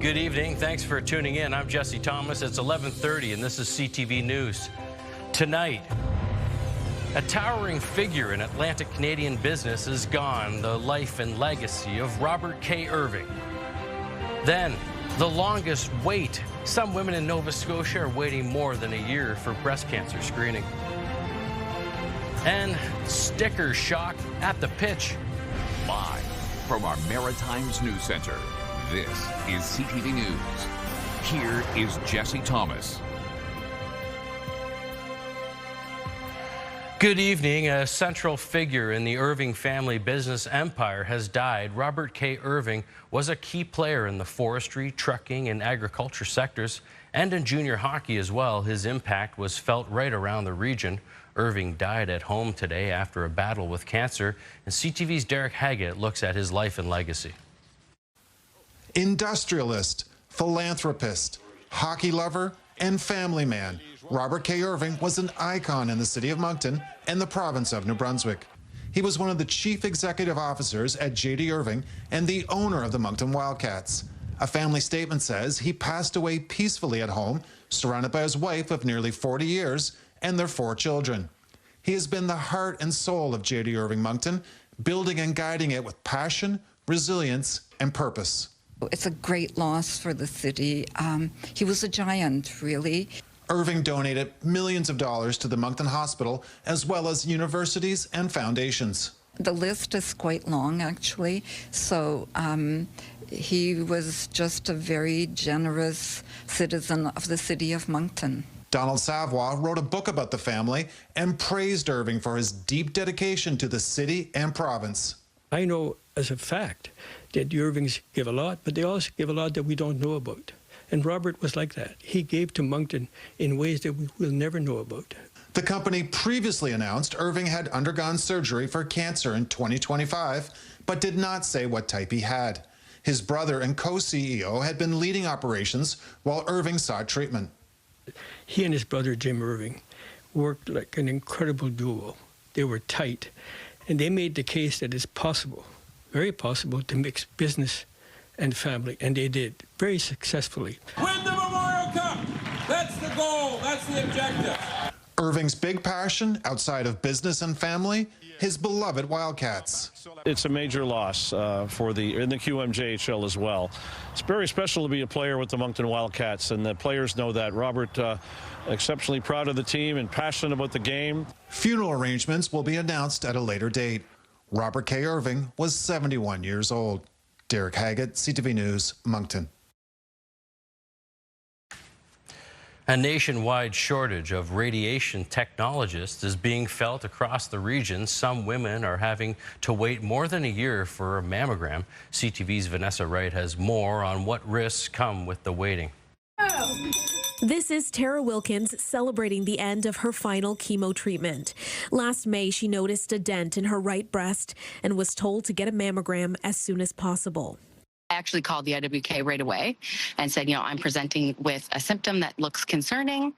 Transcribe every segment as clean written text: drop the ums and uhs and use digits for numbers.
Good evening. Thanks for tuning in. I'm Jesse Thomas. It's 11:30 and this is CTV News. Tonight, a towering figure in Atlantic Canadian business is gone, the life and legacy of Robert K. Irving. Then, the longest wait. Some women in Nova Scotia are waiting more than a year for breast cancer screening. And sticker shock at the pitch. Live from our Maritimes News Center, this is CTV News. Here is Jesse Thomas. Good evening. A central figure in the Irving family business empire has died. Robert K. Irving was a key player in the forestry, trucking, and agriculture sectors, and in junior hockey as well. His impact was felt right around the region. Irving died at home today after a battle with cancer, and CTV's Derek Haggett looks at his life and legacy. Industrialist, philanthropist, hockey lover, and family man, Robert K. Irving was an icon in the city of Moncton and the province of New Brunswick. He was one of the chief executive officers at J.D. Irving and the owner of the Moncton Wildcats. A family statement says he passed away peacefully at home, surrounded by his wife of nearly 40 years and their 4 children. He has been the heart and soul of J.D. Irving Moncton, building and guiding it with passion, resilience, and purpose. It's a great loss for the city. He was a giant, really. Irving donated millions of dollars to the Moncton Hospital, as well as universities and foundations. The list is quite long, actually. So he was just a very generous citizen of the city of Moncton. Donald Savoie wrote a book about the family and praised Irving for his deep dedication to the city and province. I know as a fact that the Irvings give a lot, but they also give a lot that we don't know about. And Robert was like that. He gave to Moncton in ways that we will never know about. The company previously announced Irving had undergone surgery for cancer in 2025, but did not say what type he had. His brother and co-CEO had been leading operations while Irving sought treatment. He and his brother, Jim Irving, worked like an incredible duo. They were tight, and they made the case that it's possible, very possible, to mix business and family, and they did very successfully. Win the Memorial Cup! That's the goal, that's the objective. Irving's big passion outside of business and family, his beloved Wildcats. It's a major loss in the QMJHL as well. It's very special to be a player with the Moncton Wildcats, and the players know that. Robert, exceptionally proud of the team and passionate about the game. Funeral arrangements will be announced at a later date. Robert K. Irving was 71 years old. Derek Haggett, CTV News, Moncton. A nationwide shortage of radiation technologists is being felt across the region. Some women are having to wait more than a year for a mammogram. CTV's Vanessa Wright has more on what risks come with the waiting. This is Tara Wilkins celebrating the end of her final chemo treatment. Last May, she noticed a dent in her right breast and was told to get a mammogram as soon as possible. I actually called the IWK right away and said, I'm presenting with a symptom that looks concerning.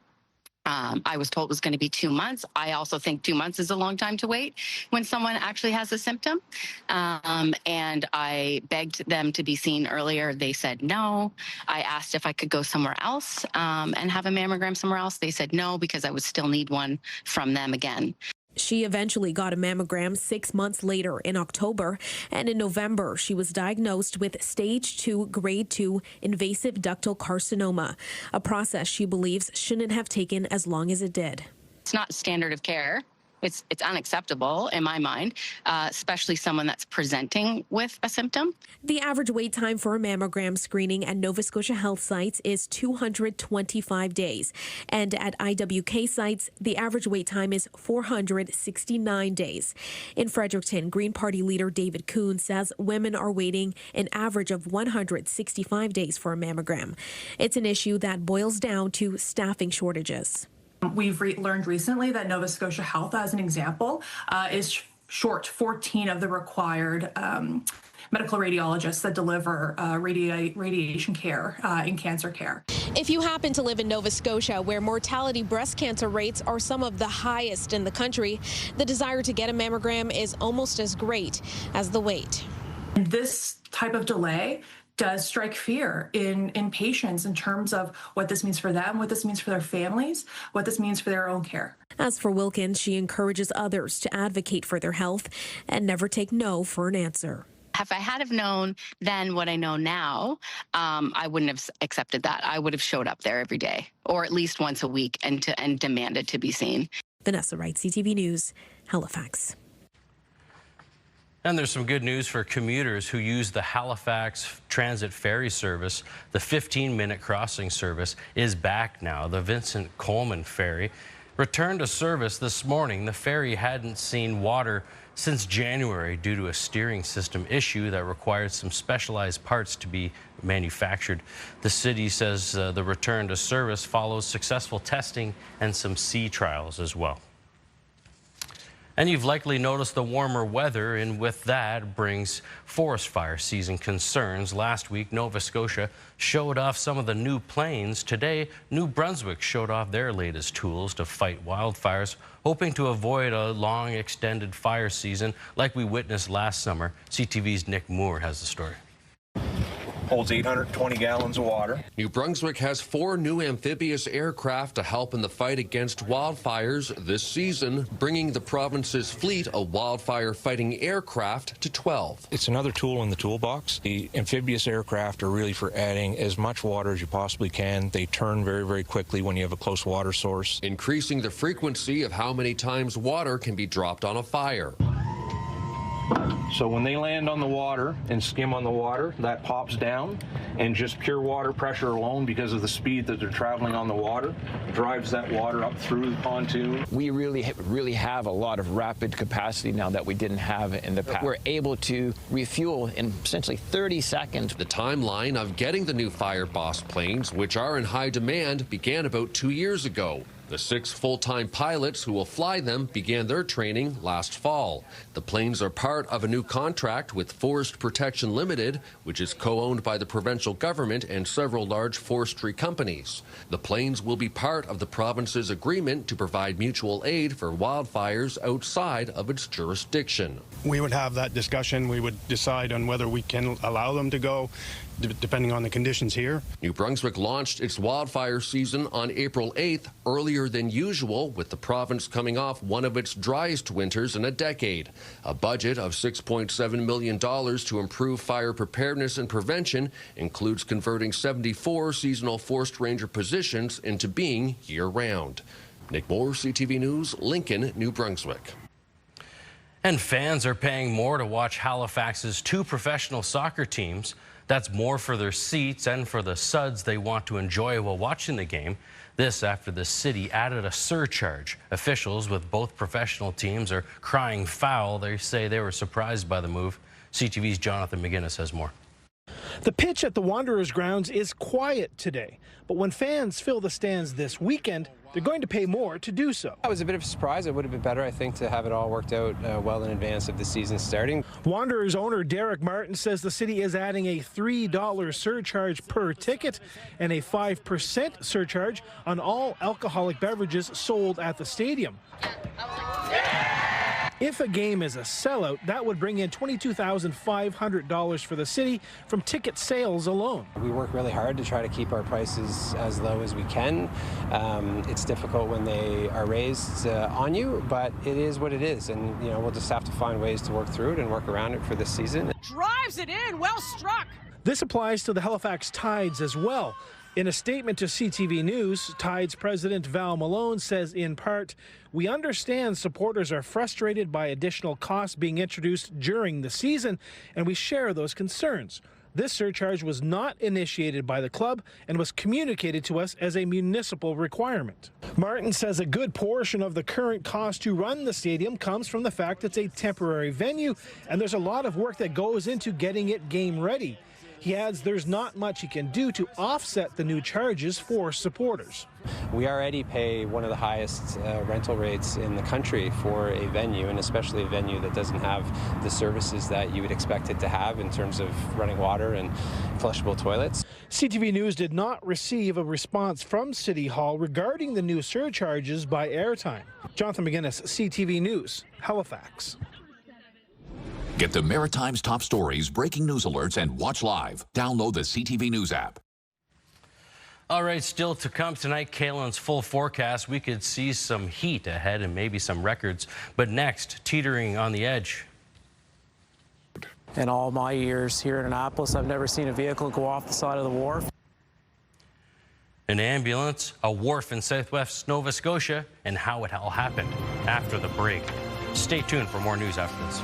I was told it was going to be 2 months. I also think 2 months is a long time to wait when someone actually has a symptom. And I begged them to be seen earlier. They said no. I asked if I could go somewhere else and have a mammogram somewhere else. They said no, because I would still need one from them again. She eventually got a mammogram 6 months later in October, and in November she was diagnosed with stage 2, grade 2 invasive ductal carcinoma, a process she believes shouldn't have taken as long as it did. It's not standard of care. It's unacceptable in my mind, especially someone that's presenting with a symptom. The average wait time for a mammogram screening at Nova Scotia health sites is 225 days. And at IWK sites, the average wait time is 469 days. In Fredericton, Green Party leader David Kuhn says women are waiting an average of 165 days for a mammogram. It's an issue that boils down to staffing shortages. We've learned recently that Nova Scotia Health, as an example, is short 14 of the required medical radiologists that deliver radiation care in cancer care. If you happen to live in Nova Scotia, where mortality breast cancer rates are some of the highest in the country, the desire to get a mammogram is almost as great as the wait. This type of delay does strike fear in patients in terms of what this means for them, what this means for their families, what this means for their own care. As for Wilkins, she encourages others to advocate for their health and never take no for an answer. If I had have known then what I know now, I wouldn't have accepted that. I would have showed up there every day, or at least once a week, and demanded to be seen. Vanessa Wright, CTV News, Halifax. And there's some good news for commuters who use the Halifax Transit Ferry service. The 15-minute crossing service is back now. The Vincent Coleman Ferry returned to service this morning. The ferry hadn't seen water since January due to a steering system issue that required some specialized parts to be manufactured. The city says the return to service follows successful testing and some sea trials as well. And you've likely noticed the warmer weather, and with that brings forest fire season concerns. Last week, Nova Scotia showed off some of the new planes. Today, New Brunswick showed off their latest tools to fight wildfires, hoping to avoid a long, extended fire season like we witnessed last summer. CTV's Nick Moore has the story. Holds 820 gallons of water. New Brunswick has 4 new amphibious aircraft to help in the fight against wildfires this season, bringing the province's fleet of wildfire-fighting aircraft to 12. It's another tool in the toolbox. The amphibious aircraft are really for adding as much water as you possibly can. They turn very, very quickly when you have a close water source. Increasing the frequency of how many times water can be dropped on a fire. So when they land on the water and skim on the water, that pops down, and just pure water pressure alone, because of the speed that they're traveling on the water, drives that water up through the pontoon. We really have a lot of rapid capacity now that we didn't have in the past. We're able to refuel in essentially 30 seconds. The timeline of getting the new Fire Boss planes, which are in high demand, began about 2 years ago. The 6 full-time pilots who will fly them began their training last fall. The planes are part of a new contract with Forest Protection Limited, which is co-owned by the provincial government and several large forestry companies. The planes will be part of the province's agreement to provide mutual aid for wildfires outside of its jurisdiction. We would have that discussion. We would decide on whether we can allow them to go, depending on the conditions here. New Brunswick launched its wildfire season on April 8th, earlier than usual, with the province coming off one of its driest winters in a decade. A budget of $6.7 million to improve fire preparedness and prevention includes converting 74 seasonal forest ranger positions into being year-round. Nick Moore, CTV News, Lincoln, New Brunswick. And fans are paying more to watch Halifax's 2 professional soccer teams. That's more for their seats and for the suds they want to enjoy while watching the game. This after the city added a surcharge. Officials with both professional teams are crying foul. They say they were surprised by the move. CTV's Jonathan McGinnis has more. The pitch at the Wanderers grounds is quiet today, but when fans fill the stands this weekend, they're going to pay more to do so. That was a bit of a surprise. It would have been better, I think, to have it all worked out well in advance of the season starting. Wanderers owner Derek Martin says the city is adding a $3 surcharge per ticket and a 5% surcharge on all alcoholic beverages sold at the stadium. If a game is a sellout, that would bring in $22,500 for the city from ticket sales alone. We work really hard to try to keep our prices as low as we can. It's difficult when they are raised on you, but it is what it is, and we'll just have to find ways to work through it and work around it for this season. Drives it in, well struck. This applies to the Halifax Tides as well. In a statement to CTV News, Tides President Val Malone says, in part, "We understand supporters are frustrated by additional costs being introduced during the season, and we share those concerns. This surcharge was not initiated by the club and was communicated to us as a municipal requirement." Martin says a good portion of the current cost to run the stadium comes from the fact it's a temporary venue, and there's a lot of work that goes into getting it game ready. He adds there's not much he can do to offset the new charges for supporters. We already pay one of the highest rental rates in the country for a venue, and especially a venue that doesn't have the services that you would expect it to have in terms of running water and flushable toilets. CTV News did not receive a response from City Hall regarding the new surcharges by airtime. Jonathan McGinnis, CTV News, Halifax. Get the Maritime's top stories, breaking news alerts, and watch live. Download the CTV News app. All right, still to come tonight, Kalen's full forecast. We could see some heat ahead and maybe some records. But next, teetering on the edge. In all my years here in Annapolis, I've never seen a vehicle go off the side of the wharf. An ambulance, a wharf in southwest Nova Scotia, and how it all happened after the break. Stay tuned for more news after this.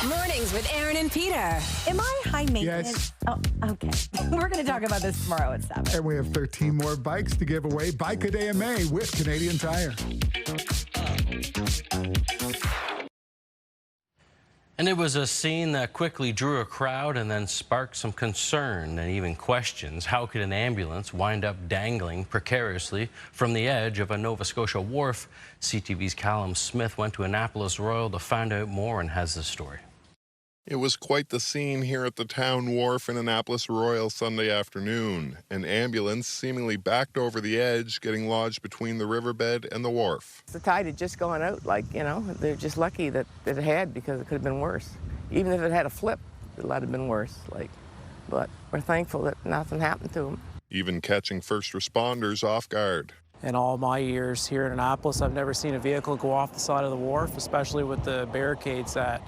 Mornings with Aaron and Peter. Am I high maintenance? Yes. Oh, okay. We're going to talk about this tomorrow at 7. And we have 13 more bikes to give away. Bike a Day in May with Canadian Tire. And it was a scene that quickly drew a crowd and then sparked some concern and even questions. How could an ambulance wind up dangling precariously from the edge of a Nova Scotia wharf? CTV's Callum Smith went to Annapolis Royal to find out more and has the story. It was quite the scene here at the town wharf in Annapolis Royal Sunday afternoon. An ambulance seemingly backed over the edge, getting lodged between the riverbed and the wharf. The tide had just gone out, they're just lucky that it had, because it could have been worse. Even if it had a flip, it might have been worse, but we're thankful that nothing happened to them. Even catching first responders off guard. In all my years here in Annapolis, I've never seen a vehicle go off the side of the wharf, especially with the barricades that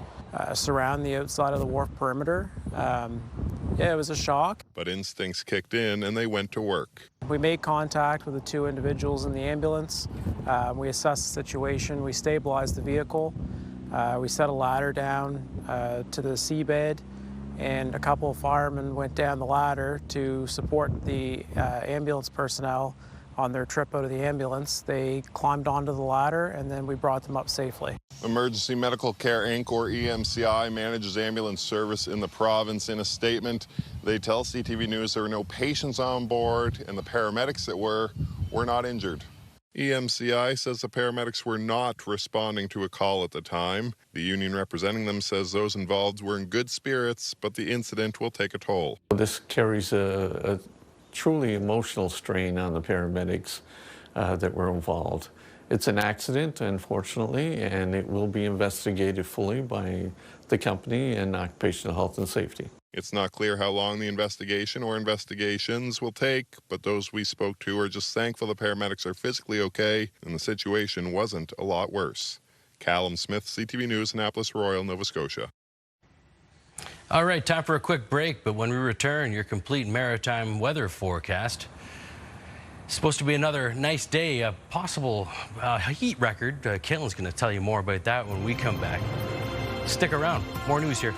surround the outside of the wharf perimeter. Yeah, it was a shock. But instincts kicked in and they went to work. We made contact with the 2 individuals in the ambulance. We assessed the situation. We stabilized the vehicle. We set a ladder down to the seabed, and a couple of firemen went down the ladder to support the ambulance personnel on their trip out of the ambulance. They climbed onto the ladder, and then we brought them up safely. Emergency Medical Care Inc., or EMCI, manages ambulance service in the province. In a statement, they tell CTV News there were no patients on board, and the paramedics that were not injured. EMCI says the paramedics were not responding to a call at the time. The union representing them says those involved were in good spirits, but the incident will take a toll. This carries a truly emotional strain on the paramedics that were involved. It's an accident, unfortunately, and it will be investigated fully by the company and Occupational Health and Safety. It's not clear how long the investigation or investigations will take, but those we spoke to are just thankful the paramedics are physically okay and the situation wasn't a lot worse. Callum Smith, CTV News, Annapolis Royal, Nova Scotia. All right, time for a quick break, but when we return, your complete maritime weather forecast. It's supposed to be another nice day, a possible heat record. Kalen's going to tell you more about that when we come back. Stick around. More news here.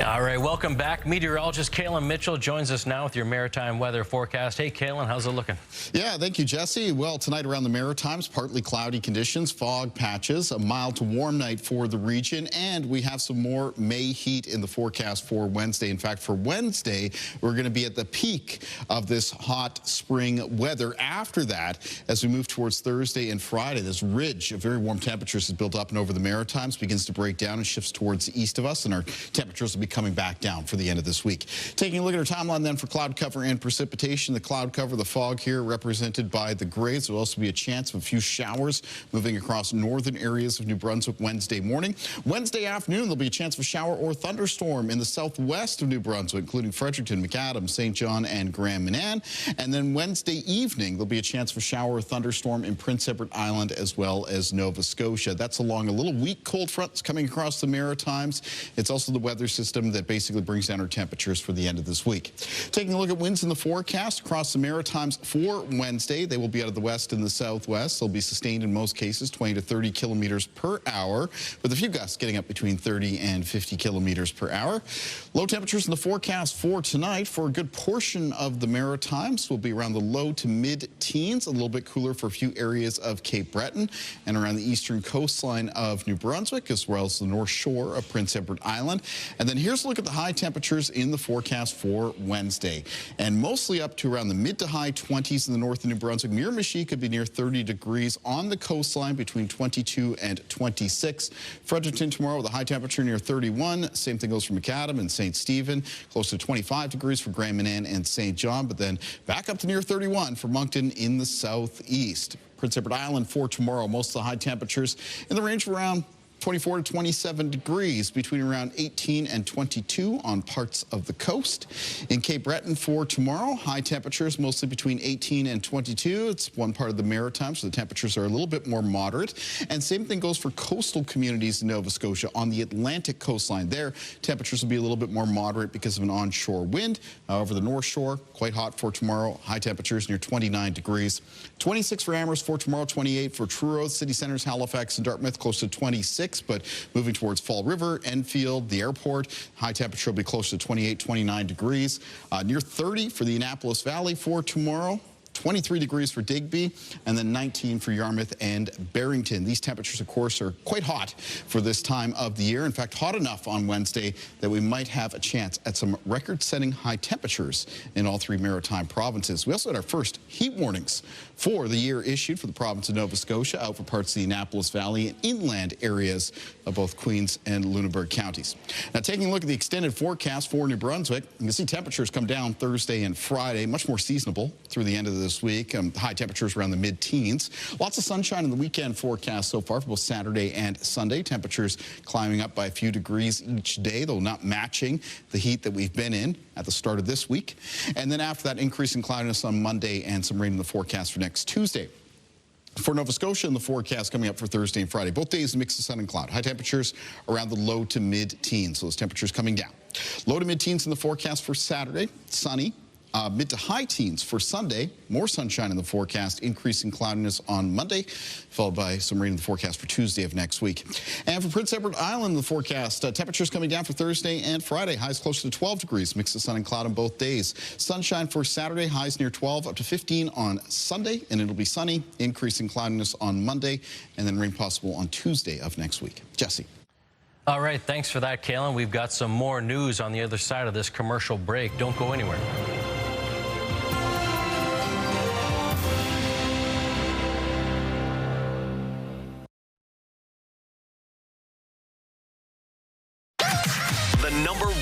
All right, welcome back. Meteorologist Kalen Mitchell joins us now with your maritime weather forecast. Hey, Kalen, how's it looking? Yeah, thank you, Jesse. Well, tonight around the Maritimes, partly cloudy conditions, fog patches, a mild to warm night for the region, and we have some more May heat in the forecast for Wednesday. In fact, for Wednesday, we're going to be at the peak of this hot spring weather. After that, as we move towards Thursday and Friday, this ridge of very warm temperatures is built up and over the Maritimes, begins to break down and shifts towards the east of us, and our temperatures will be coming back down for the end of this week. Taking a look at our timeline then for cloud cover and precipitation. The cloud cover, the fog here represented by the grays. There will also be a chance of a few showers moving across northern areas of New Brunswick Wednesday morning. Wednesday afternoon, there'll be a chance of a shower or thunderstorm in the southwest of New Brunswick, including Fredericton, McAdam, St. John, and Grand Manan. And then Wednesday evening, there'll be a chance for shower or thunderstorm in Prince Edward Island as well as Nova Scotia. That's along a little weak cold front that's coming across the Maritimes. It's also the weather system system that basically brings down our temperatures for the end of this week. Taking a look at winds in the forecast across the Maritimes for Wednesday, they will be out of the west and the southwest. They'll be sustained in most cases 20 to 30 kilometers per hour, with a few gusts getting up between 30 and 50 kilometers per hour. Low temperatures in the forecast for tonight for a good portion of the Maritimes will be around the low to mid-teens, a little bit cooler for a few areas of Cape Breton and around the eastern coastline of New Brunswick, as well as the north shore of Prince Edward Island. And then here's a look at the high temperatures in the forecast for Wednesday, and mostly up to around the mid to high 20s in the north of New Brunswick. Miramichi could be near 30 degrees on the coastline, between 22 and 26. Fredericton tomorrow with a high temperature near 31. Same thing goes for Macadam and St. Stephen, close to 25 degrees for Grand Manan and St. John, but then back up to near 31 for Moncton in the southeast. Prince Edward Island for tomorrow, most of the high temperatures in the range of around 24 to 27 degrees, between around 18 and 22 on parts of the coast. In Cape Breton for tomorrow, high temperatures mostly between 18 and 22. It's one part of the Maritimes, so the temperatures are a little bit more moderate. And same thing goes for coastal communities in Nova Scotia. On the Atlantic coastline there, temperatures will be a little bit more moderate because of an onshore wind. However, the North Shore, quite hot for tomorrow. High temperatures near 29 degrees. 26 for Amherst for tomorrow, 28 for Truro, City Centres, Halifax, and Dartmouth, close to 26. But moving towards Fall River, Enfield, the airport, high temperature will be close to 28, 29 degrees. Near 30 for the Annapolis Valley for tomorrow. 23 degrees for Digby, and then 19 for Yarmouth and Barrington. These temperatures, of course, are quite hot for this time of the year. In fact, hot enough on Wednesday that we might have a chance at some record-setting high temperatures in all three maritime provinces. We also had our first heat warnings for the year issued for the province of Nova Scotia, out for parts of the Annapolis Valley and inland areas of both Queens and Lunenburg counties. Now, taking a look at the extended forecast for New Brunswick, you can see temperatures come down Thursday and Friday, much more seasonable through the end of this week. High temperatures around the mid-teens. Lots of sunshine in the weekend forecast so far for both Saturday and Sunday. Temperatures climbing up by a few degrees each day, though not matching the heat that we've been in at the start of this week. And then after that, increase in cloudiness on Monday and some rain in the forecast for next Tuesday. For Nova Scotia, in the forecast coming up for Thursday and Friday, both days a mix of sun and cloud. High temperatures around the low to mid-teens, so those temperatures coming down. Low to mid-teens in the forecast for Saturday, sunny. Mid to high teens for Sunday, more sunshine in the forecast, increasing cloudiness on Monday, followed by some rain in the forecast for Tuesday of next week. And for Prince Edward Island, the forecast, temperatures coming down for Thursday and Friday, highs close to 12 degrees, mix of sun and cloud on both days. Sunshine for Saturday, highs near 12, up to 15 on Sunday, and it'll be sunny, increasing cloudiness on Monday, and then rain possible on Tuesday of next week. Jesse. All right, thanks for that, Kalen. We've got some more news on the other side of this commercial break. Don't go anywhere.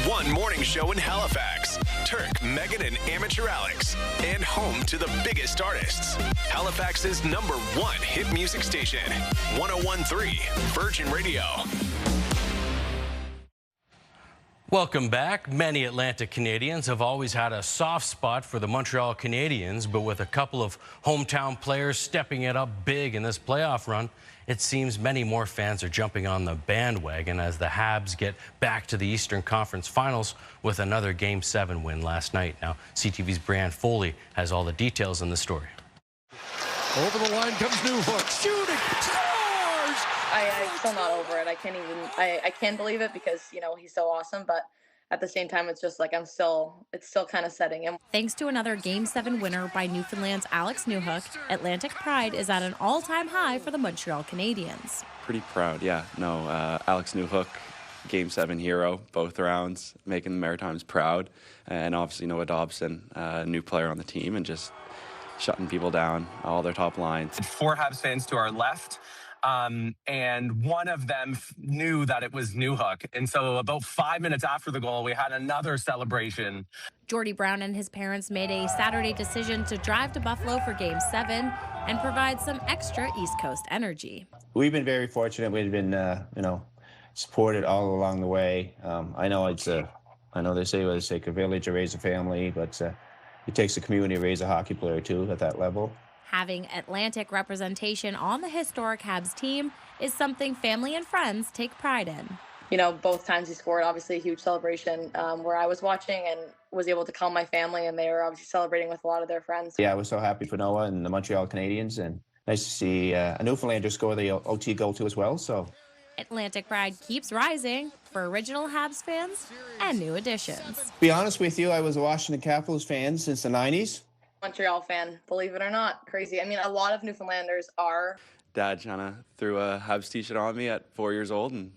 #1 morning show in Halifax. Turk, Megan, and Amateur Alex. And home to the biggest artists. Halifax's #1 hit music station. 101.3 Virgin Radio. Welcome back. Many Atlantic Canadians have always had a soft spot for the Montreal Canadiens, but with a couple of hometown players stepping it up big in this playoff run, it seems many more fans are jumping on the bandwagon as the Habs get back to the Eastern Conference Finals with another Game 7 win last night. Now, CTV's Brian Foley has all the details in the story. Over the line comes Newhook, shooting, scores! I'm still not over it. I can't believe it because, you know, he's so awesome, but at the same time, it's just like it's still kind of setting in. Thanks to another Game 7 winner by Newfoundland's Alex Newhook, Atlantic pride is at an all-time high for the Montreal Canadiens. Pretty proud, yeah. No, Alex Newhook, Game 7 hero, both rounds, making the Maritimes proud. And obviously Noah Dobson, new player on the team, and just shutting people down, all their top lines. 4 Habs fans to our left. And one of them knew that it was Newhook. And so about 5 minutes after the goal, we had another celebration. Jordy Brown and his parents made a Saturday decision to drive to Buffalo for Game 7 and provide some extra East Coast energy. We've been very fortunate. We've been, supported all along the way. I know they say it takes a village to raise a family, but it takes a community to raise a hockey player too at that level. Having Atlantic representation on the historic Habs team is something family and friends take pride in. you know, both times he scored, obviously a huge celebration where I was watching and was able to calm my family, and they were obviously celebrating with a lot of their friends. Yeah, I was so happy for Noah and the Montreal Canadiens, and nice to see a Newfoundlander score the OT goal too as well. So Atlantic pride keeps rising for original Habs fans and new additions. to be honest with you, I was a Washington Capitals fan since the 90s. Montreal fan, believe it or not. Crazy. I mean, a lot of Newfoundlanders are. Dad kind of threw a Habs t-shirt on me at 4 years old and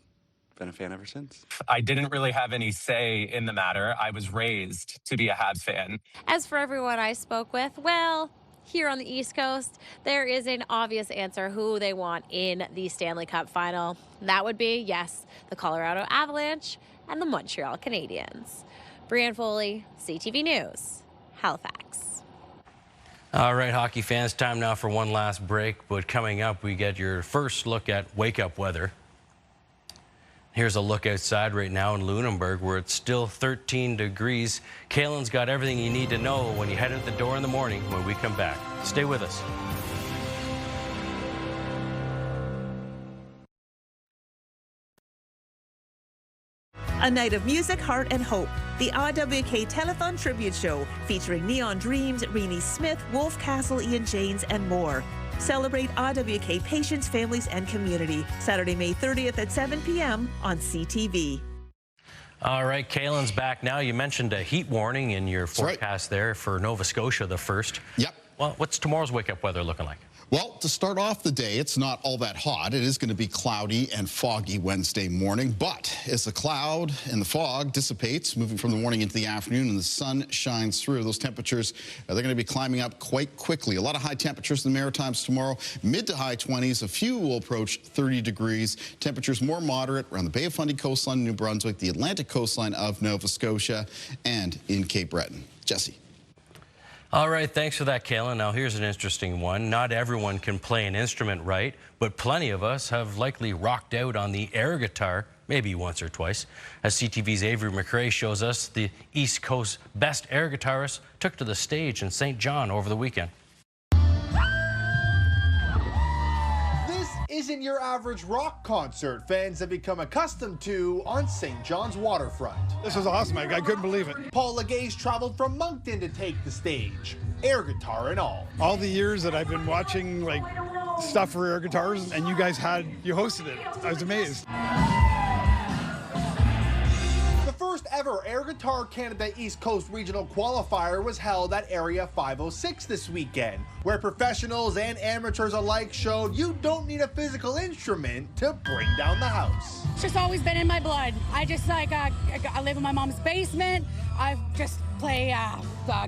been a fan ever since. I didn't really have any say in the matter. I was raised to be a Habs fan. As for everyone I spoke with, well, here on the East Coast, there is an obvious answer who they want in the Stanley Cup final. That would be, yes, the Colorado Avalanche and the Montreal Canadiens. Brianne Foley, CTV News, Halifax. All right, hockey fans, time now for one last break. But coming up, we get your first look at wake-up weather. Here's a look outside right now in Lunenburg, where it's still 13 degrees. Kaylin's got everything you need to know when you head out the door in the morning when we come back. Stay with us. A night of music, heart and hope. The RWK Telethon Tribute Show featuring Neon Dreams, Renee Smith, Wolf Castle, Ian Janes and more. Celebrate RWK patients, families and community. Saturday, May 30th at 7 p.m. on CTV. All right, Kaylin's back now. You mentioned a heat warning in your forecast there for Nova Scotia, the first. Yep. Well, what's tomorrow's wake-up weather looking like? Well, to start off the day, it's not all that hot. It is going to be cloudy and foggy Wednesday morning. But as the cloud and the fog dissipates, moving from the morning into the afternoon and the sun shines through, those temperatures, they're going to be climbing up quite quickly. A lot of high temperatures in the Maritimes tomorrow, mid to high 20s. A few will approach 30 degrees. Temperatures more moderate around the Bay of Fundy coastline in New Brunswick, the Atlantic coastline of Nova Scotia, and in Cape Breton. Jesse. All right, thanks for that, Kaylin. Now, here's an interesting one. Not everyone can play an instrument right, but plenty of us have likely rocked out on the air guitar, maybe once or twice. As CTV's Avery McRae shows us, the East Coast's best air guitarist took to the stage in St. John over the weekend. Isn't your average rock concert fans have become accustomed to on St. John's waterfront. This was awesome. I couldn't believe it. Paul Legay's traveled from Moncton to take the stage, air guitar and all. All the years that I've been watching like stuff for air guitars, and you hosted it. I was amazed. The first ever Air Guitar Canada East Coast Regional Qualifier was held at Area 506 this weekend, where professionals and amateurs alike showed you don't need a physical instrument to bring down the house. It's just always been in my blood. I just I live in my mom's basement. I just play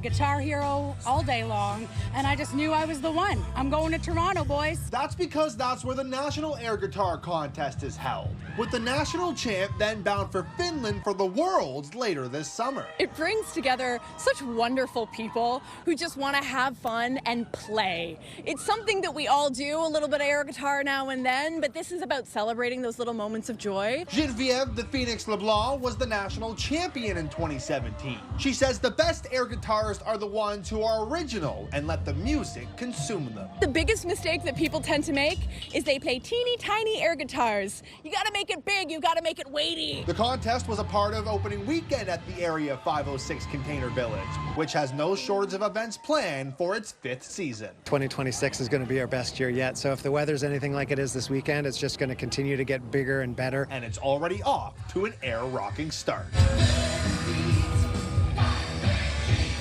Guitar Hero all day long, and I just knew I was the one. I'm going to Toronto, boys. That's because that's where the National Air Guitar Contest is held, with the national champ then bound for Finland for the Worlds later this summer. It brings together such wonderful people who just want to have fun and play. It's something that we all do, a little bit of air guitar now and then, but this is about celebrating those little moments of joy. Genevieve the Phoenix LeBlanc was the national champion in 2017. She says the best air guitarists are the ones who are original and let the music consume them. The biggest mistake that people tend to make is they play teeny tiny air guitars. You gotta make it big, you gotta make it weighty. The contest was a part of opening weekend at the Area 506 Container Village, which has no shortage of events planned for its 5th season. 2026 is going to be our best year yet, so if the weather's anything like it is this weekend, it's just going to continue to get bigger and better. And it's already off to an air-rocking start.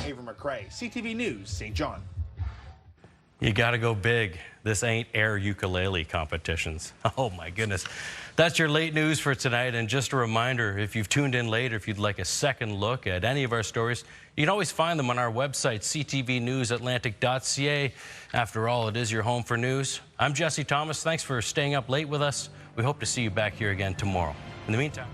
Avery McRae, CTV News, St. John. You gotta go big. This ain't air ukulele competitions. Oh my goodness. That's your late news for tonight. And just a reminder, if you've tuned in late or if you'd like a second look at any of our stories, you can always find them on our website, ctvnewsatlantic.ca. After all, it is your home for news. I'm Jesse Thomas. Thanks for staying up late with us. We hope to see you back here again tomorrow. In the meantime,